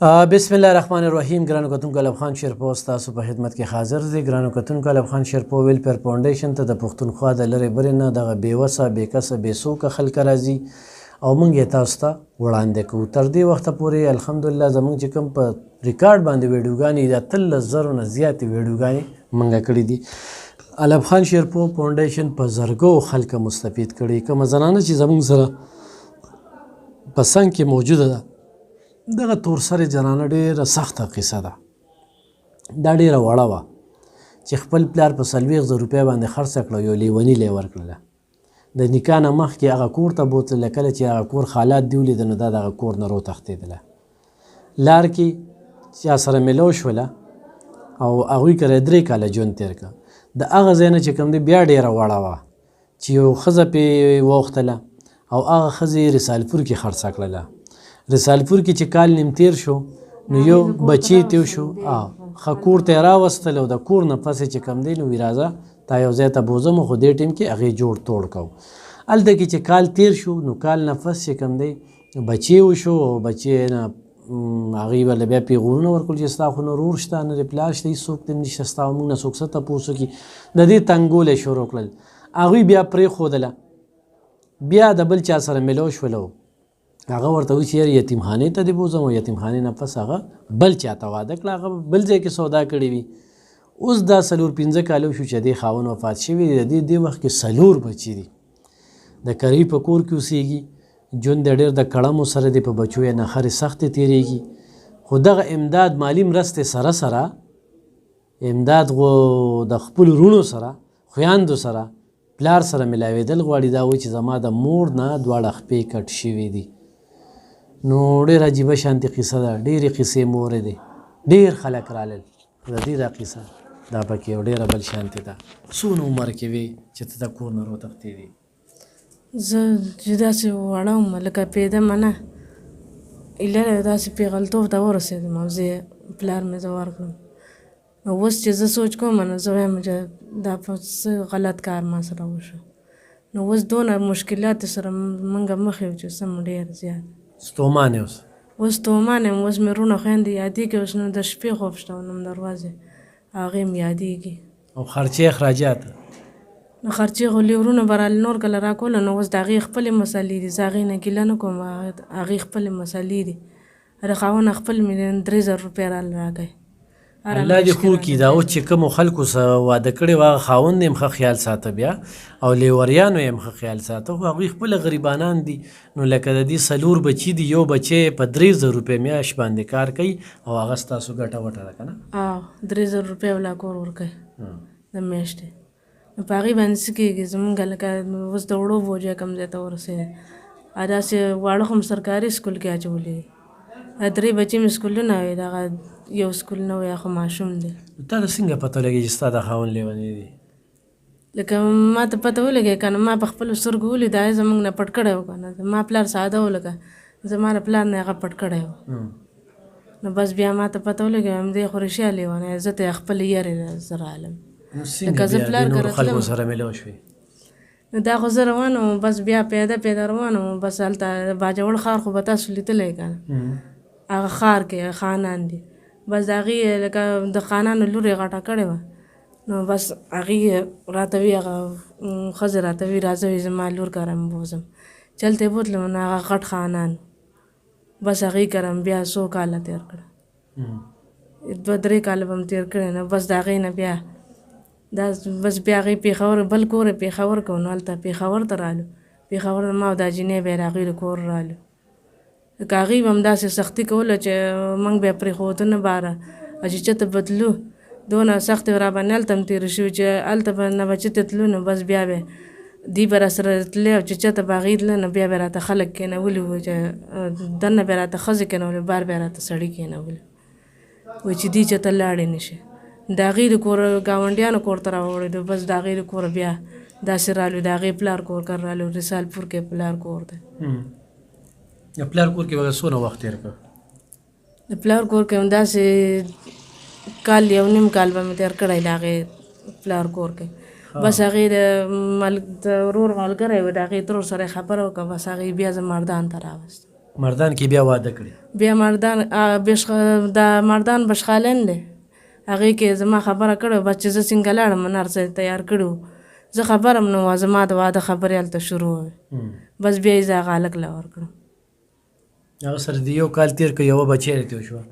بسم الله الرحمن الرحیم. ګرانو کتونکو الب خان شیرپو ستاسو په خدمت کې حاضر دی. ګرانو کتونکو الب خان شیرپو ویلفیر فاونډیشن ته د پښتونخوا د لرې برې نه دغه بېوسه بېکسه بېڅوکه خلک راځي او موږ یې تاسو ته وړاندې کوو. تر دې وخته پورې الحمدلله زموږ چې کوم په ریکارډ باندې ویډیوګانې د 13,000 نه زیاتې ویډیوګانې موږ کړي دي. الب خان شیرپو فاونډیشن په زرګو خلک مستفید کړي. کومه زنانه چې زموږ سره په څنګ کې موجوده ده دغه تورسرې جنانه ډېره سخته قصه ده. دا ډېره وړه وه چې خپل پلار په 40,000 روپۍ باندې خرڅه کړه، یو لیوني لی ورکړله. د نکاح نه مخکې هغه کور ته بوتله. کله چې هغه کور حالات دې ولیده نو دا دغه کور نه روتښتېدله. لار کې چا سره میلو شوله او هغوی کره 3 کاله ژوند تېر کړه. د هغه ځای نه چې کوم دی بیا ډېره وړه وه چې یو ښځه پې واوښتله او هغه ښځې یې رسالپور کې خرڅه کړله. رسالپور کې چې کال نیم تیر شو نو یو بچی تیو شو، ښه کور ته یې راوستل او د کور نه پس چې کم دی نو وی راځه تا یو ځای ته بوځم. خو دې ټیم کې هغې جوړ توړ کو. هلته کې چې کال تیر شو نو کال نه پس چې کم دی بچی وشو او بچی نه هغوی ورله بیا پیغورونه ورکړل چې ستا خو نه ورور شته نه د پلار شته هېڅوک دې نشته ستا او موږ نه څوک څه تپوس وکړي. د دې تنګول یې شروع کړل. هغوی بیا پرېښودله. بیا د بل چا سره میلو شولو. هغه ورته وایي چې یار یتیمخانې ته دې بوځم او یتیمخانې نه پس هغه بل چا ته واده کړه. هغه بل ځای کې سودا کړې وي. اوس دا 4-5 کاله شو چې دې خاوند وفات شوي دی. د دې وخت کې 4 بچي دي. د کرۍ په کور کې اوسېږي. ژوند یې ډېر د کړمو سره دی. په بچو یې نخرې سختې تېرېږي. خو دغه امداد مالي مرستې سره سره امداد د خپلو وروڼو سره خویندو سره پلار سره ملاوېدل غواړي. دا وایي چې زما د مور نه 2 خپې کټ شوي دي. نو ډېر عجیبه شانتې قصه ده. ډېرې قصې مورې دی. ډېر خلک رالل. د دې دا قصه دا پکې یو ډېره بل شانتې ده. څونه عمر کې وې چې ته د کور نه روتښتېدې؟ زه چې داسې وړه وم لکه پیده منه ایله داسې پېغلتوب ته ورسېدم او زه پلار مې زه ورکړم. نو اوس چې زه سوچ کوم نو زه وایم چې دا په څه غلط کار ما سره وشو. نو اوس دونه مشکلاتو سره موږ مخ یو چې سم ډېر زیات ستومان یې اوس ستومان یم. اوس مې وروڼه خویندې یادېږي. اوس نو د شپې خوب شته نم دروازې هغې مې یادېږي. او خرچې اخراجات نو خرچې خو وروڼه به رالې نور کله راکوله. نو اوس د هغې خپلې مسلې دي. زه هغې نه ګیله نه کوم. هغې خپلې مسلې دي. هر خاوند خپل مې 3,000 روپۍ راله راکوي. الله دې خو کړي. دا اوس چې کومو خلکو سره واده کړی و هغه خاوند یې هم ښه خیال ساته بیا او لیوریانو یې هم ښه خیال ساته. خو هغوی خپله غریبانان دي. نو لکه د دې 4 بچي دي. یو بچی په 3,000 روپۍ میاشت باندې کار کوي او هغه ستاسو ګټه وټه ده که نه؟ 3,000 روپۍ ولا کور ورکوي د میاشتې. نو په هغې باندې څه کېږي زمونږ لکه اوس د وړو بوجه کوم ځای ته ورسېده. داسې واړه خو م سرکاري سکول کې اچولي دي. 3 بچي مې سکولونه وي. دغه یو سکول نه وي خو ماشوم دی. تا ته څنګه پته لګي چې ستا د خاوند لیونی دی؟ لکه ما ته پته ولګي که نه ما په خپلو سترګو ولید. هغې زموږ نه پټ کړی و که نه. ما پلار ساده و لکه زما د پلار نه هغه پټ کړی و. نو بس بیا ما ته پته ولګي وایم دی خو رښتیا لیونی. زه ته یې خپلې یارې زه رالم. لکه زه پلار کره تلم خلکو سره میلو شوې. نو دا خو زه روان وم. بس بیا پیاده روان وم. بس هلته باجوړ ښار خو به تاسو لیدلی که نه. هغه ښار کې خانان دي. بس د هغې لکه د خانانو لور یې غټه کړې وه. نو بس هغې راته وي هغه ښځې راته وي راځه وي زما لور کره مې بوځم. چې هلته یې بوتلم نو هغه غټ خانان. بس هغې کره مې بیا 100 کاله تېر کړه. 2-3 کاله به مې تېر کړی. نو بس د هغې نه بیا دا بس بیا هغې پېښور بل کور یې پېښور کو. نو هلته پېښور ته رالو. پېښور ما او دا جینۍ بیا د هغې د کور رالو. که هغې به هم داسې سختي کوله چې موږ بیا پرېښودو نه باره او چې چېرته به تلو دونه سختې را باندې هلته هم تېرې شوي چې هلته به نه به چېرته تلو نو بس بیا به دوی به راسره تللی او چې چېرته به هغې تله نو بیا به راته خلک کېنولي وو چې دننه بیا راته ښځې کېنولې بار بیا راته سړي کېنولي وایي چې دوی چېرته لاړې نه شي. د هغې د کور ګاونډیانو کور ته راوړېدو. بس د هغې د کوره بیا داسې رالو. د هغې پلار کور کر رالو. رسالپور کې پلار کور دی. د پلار کور کې به څونه وخت تېر کړ؟ د پلار کور کې هم داسې کال 1.5 کال به مې تېر کړی د هغې پلار کور کې. بس هغې د ورور ملګری و د هغې ترور سره یې خبره وکړه. بس هغې بیا زه مردان ته راوستم. مردان کې بیا واده کړي؟ بیا مردان د مردان بشخالن دی، هغې کې زما خبره کړې بس چې زه څنګه لاړم منار صاحب تیار کړی و، زه خبره هم نه وه، زما د واده خبرې هلته شروع وې، بس بیا یې زه هغه هلک له ورکړم. هغه سره د یو کال تېر کړ، یوه بچی راته وشوه؟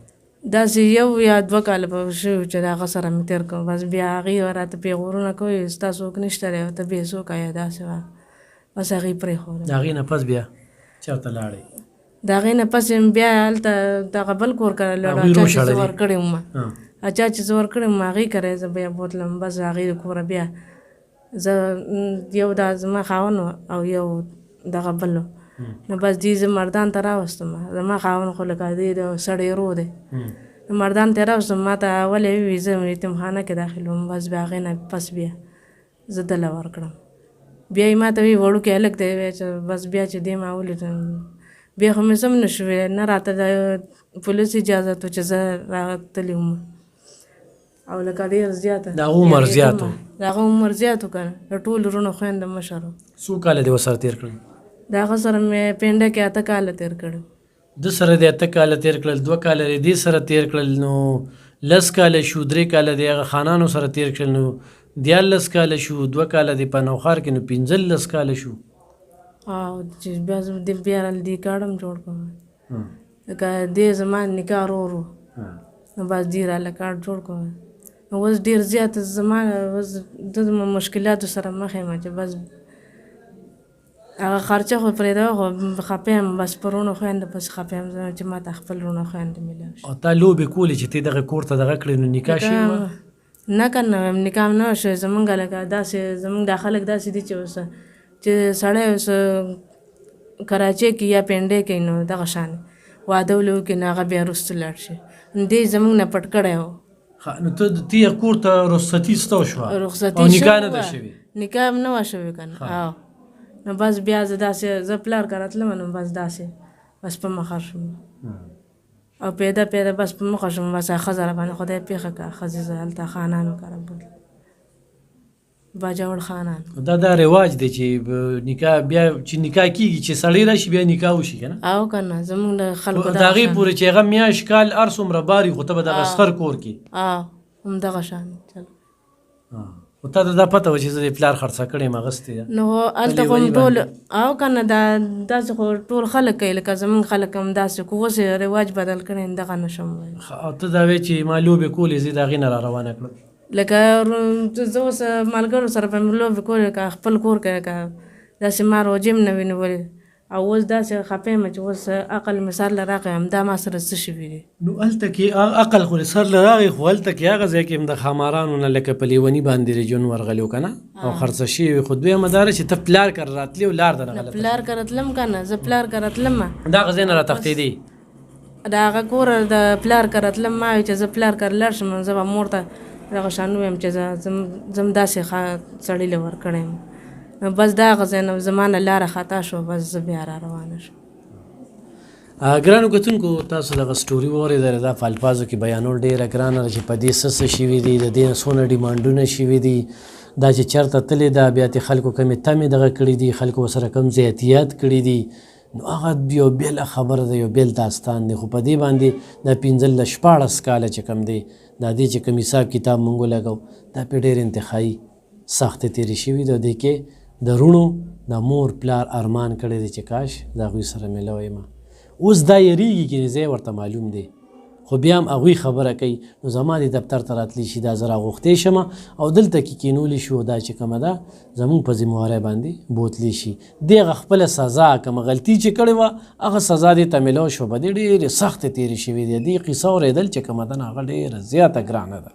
داسې 1 یا 2 کاله به شوي چې د هغه سره مې تېر کړم، بس بیا هغې راته پیغورونه کوي ستا څوک نشته دی، ته بې څوکه یې داسې وه، بس هغې پرېښوده. د هغې نه پس بیا چېرته لاړې؟ د هغې نه پس بیا هلته دغه بل کور کره لاړو، اچا چې زه ورکړې وم، اچا چې زه ورکړې وم هغې کره زه بیا بوتلم، بس هغې د کوره بیا زه یو دا زما خاوند او یو دغه بل و، نو بس دې زه مردان ته راوستم، زما خاوند خو لکه دې د سړی رو دی، نو مردان ته راوستم، ما ته اول یې وویل زه یتیمخانه کې داخل وم، بس بیا هغې نه پس بیا زه دله ورکړم. بیا یې ما ته وویل وړوکی هلک دی، چې بس بیا چې دې ما ولیدم بیا خو مې څه هم نه شو ویلی، نه راته د پولیس اجازت و چې زه راتلې وم، او لکه ډېر زیاته د هغه عمر زیات و؟ د هغه عمر زیات و که نه، د ټولو وروڼو خویندو مشر و. څو کاله دې ورسره تېر کړل؟ د هغه سره مې پنډه کې 8 کاله تېر کړي. ده سره دې 8 کاله تېر کړل، 2 کاله دې سره تېر کړل، نو 10 کاله شو، 3 کاله د هغه خانانو سره تېر کړل، نو 14 کاله شو، 2 کاله دې په نوښار کې، نو 15 کاله شو. او چې بیا زه بیا دې کارډ هم جوړ کړم، لکه دې زما نکاح ورور و، نو بس دې راله کارډ جوړ کړم، نو اوس ډېر زیات زما اوس د مشکلاتو سره مخ یم، چې بس هغه خرچه خو پرېږده، خو خفه یم، بس پر وروڼو خویندو پسې خفه یم زه، چې ما ته خپل وروڼو خویندې میلاو شي. او تا لوبې کولې چې ته دغه کور ته دغه کړې، نو نکاح شوې وه؟ نه که نه نکاح هم نه وه شوې، زمونږ لکه داسې زمونږ دا خلک داسې دي چې اوس چې سړی اوس کراچۍ کې یا پنډۍ کې، نو دغه شان واده ولې وکړي، نو هغه بیا وروسته لاړ شي، دې زمونږ نه پټ کړی و. نو ته کور ته رخصتي ستا شوه رخصتي او نکاح نه ده شوې؟ نکاح هم نه وه شوې که نه. او نو بس بیا زه داسې زه پلار کره تلم، نو بس داسې بس په مخه شوم، او پیدا بس په مخه شوم، بس ښځه راباندې خدای پېښه کړه، ښځې زه هلته خانانو کره بوتلم، باجوړ خانان. دا رواج دی چې نکاح بیا چې نکاح کېږي چې سړی راشي بیا نکاح وشي که نه؟ او که نه زمونږ د خلکو د هغې پورې چې هغه میاشت کال هر څومره بار وي، خو ته به دغه سخر کور کې؟ او همدغه شان خو تا ته دا پته وه چې زه د پلار خرڅه کړې یم اغوستې ده؟ نو هلته خو هم ټول او که نه داسې خو ټول خلک کوي، لکه زمونږ خلک هم داسې کو، اوس رواج بدل کړی، دغه نه شم ویلی. او ته دا وایې چې ما لوبې کولې، زه د هغې نه را روانه کړم، لکه زه اوس ملګرو سره به مې لوبې کولې، که خپل کور کې که داسې ما روجې هم نه وي نیولې، او اوس داسې خفه یم چې اوس عقل مې سر له راغی، همدا ما سره څه شوي دي. نو هلته کې عقل خو سر له راغی، خو هلته کې هغه ځای کې هم د ښامارانو نه لکه په لیوني باندې رجون ورغلي وو که نه، او خرڅه شوي وي، خو دویمه دا ده چې ته پلار کره راتلې او لار دله غلطه؟ پلار کره تلم که نه، زه پلار کره تلم، د هغه ځای نه را تښتېدې؟ د هغه کوره د پلار کره تلم، ما وایي چې زه پلار کره لاړ شم، زه به مور ته دغه شان ووایم چې زه داسې سړي له ورکړی یم، نو بس د هغه ځای نه زما نه لاره خطا شوه، بس زه بیا را روانه شوم. ګرانو کتونکو، تاسو دغه سټوري واورېدله، دا په الفاظو کې بیانول ډېره ګرانه ده چې په دې څه شوي دي، د دې نه څونه ډیمانډونه شوي دي، دا چې چېرته تلې ده، بیا ترې خلکو کمې تمې دغه کړي دي، خلکو ورسره کم زیاتیات کړي دي، نو هغه یو بېله خبره ده، یو بېل داستان دی، خو په دې باندې دا 15-14 کاله چې کم دی، دا دې چې کوم حساب کتاب مونږ ولګو، دا پرې ډېر انتخایي سختې تېرې شوي دي، او دې کې د وروڼو د مور پلار ارمان کړی دی چې کاش د هغوی سره میله ویمه. اوس دا یریږي چې ځای ورته معلوم دی، خو بیا هم هغوی خبره کوي، نو زما دې دفتر ته راتلی شي، دا زه راغوښتی شمه او دلته کې کینولی شو، دا چې کومه ده زمونږ په ذمهوارۍ باندې بوتلی شي، دې هغه خپله سزا کومه غلطي چې کړې وه هغه سزا دې ته میلاو شوه، په دې ډېرې سختې تېرې شوې دي. دې قصه اورېدل چې کومه ده هغه ډېره زیاته ګرانه ده،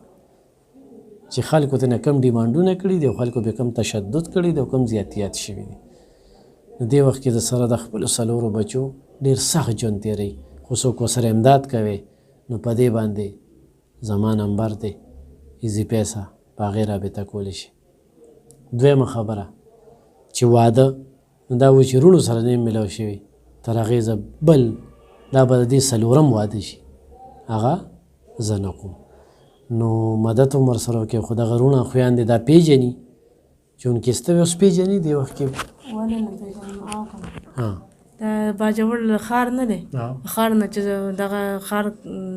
چې خلکو ته نه کم ډیمانډونه کړي دي او خلکو به کم تشدد کړي دي او کم زیاتیات شوي دي. نو دې وخت کې د سره د خپلو 4 بچو ډېر سخت ژوند تېروي، خو څوک ورسره امداد کوي، نو په دې باندې زما نمبر دی، ایزي پیسه، په هغې رابطه کولی شي. دویمه خبره چې واده، نو دا و چې وروڼو سره نه میلاو شوي، تر هغې زه بل دا به د دې 4م واده شي، هغه زه نه کوم. نو مدد هم ورسره وکړئ، خو دغه وروڼه خویندې دا پېژني، چونکې سته اوس پېژني دې وخت کې؟ ولې نه پېژنم؟ او که نه دا باجوړ ښار نه دی ښار نه چې دغه ښار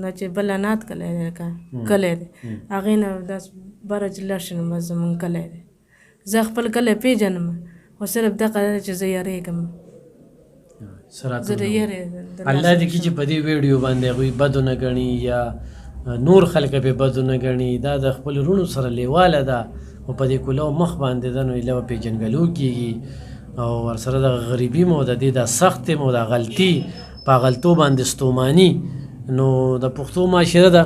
نه چې بلانات کلی دی کلی دی هغې نه داس بره چې لاړ شي نو بس زمونږ کلی دی زه خپل کلی پیژنم خو صرف دغه دی چې زه یریږم زه د یرې الله دې کړي چې په دې ویډیو باندې هغوی بد ونه ګڼي یا نور خلک پې بد ونه ګڼي دا د خپلو وروڼو سره لیواله ده او په دې کولو مخ باندې ده نو ایله به پېژنګلو کېږي او ورسره د غریبي مو د دې دا سخت مو د غلطي په غلطو باندې ستوماني نو د پښتو معاشره ده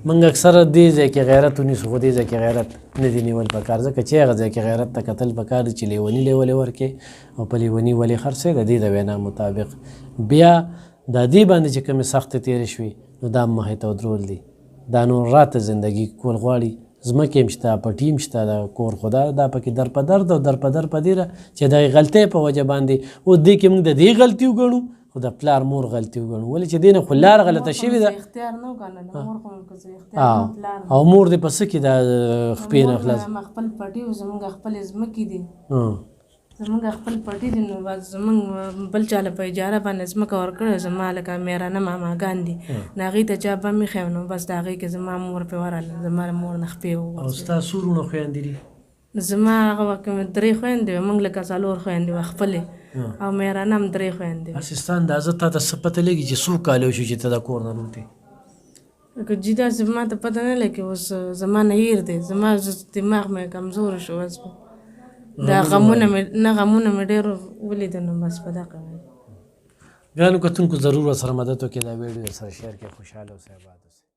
موږ اکثره دې ځای کې غیرت ونیسو خو دې ځای کې غیرت نه دي نیول پکار ځکه چې هغه ځای کې غیرت ته کتل پکار دي چې لیوني لیولې ورکې او په لیوني ولې خرڅوې د دې د وینا مطابق بیا د دې باندې چې کومې سختې تېرې شوي نو دا مخې ته ودرول دي دا نور راته زندګي کول غواړي ځمکې هم شته پټي هم شته د کور خدا دا پکې در په درد او در په در په دیره چې د غلطۍ په وجه باندې او دې کې موږ د دې غلطي وګڼو خو د پلار مور غلطي وګڼو ولې چې دې نه خو لار غلطه شوې ده او مور دې په څه کې د خپې نه خلاص خپل پټي او زمونږ خپل ځمکې دي زمونږ خپل پټي دي نو بس زمونږ بل چاله په اجاره باندې ځمکه ورکړې زما لکه میرانه ماماګان دي نو هغې ته چا به مې ښیم نو بس د هغې کې زما مور پې ورغله زما مور نه خپې او ستا څو وروڼه خویندې دي زما هغه وخت کې 3 خویندې وې موږ لکه 4 خویندې وې خپلې او میرانه هم 3 خویندې هسې ستا اندازه تا ته څه پته لګي چې څو کاله وشو چې ته د کور نه وتې که جدا زما ته پته نه لګي اوس زما نه هیر دی زما دماغ مې کمزور شو اوس دا غمونه مې ډېر ولیدل نو بس په دغه ګرانو کتونکو ضرور ورسره مدد وکړئ دا ویډیو سره شیر کړئ خوشحاله اوسئ آباد اوسئ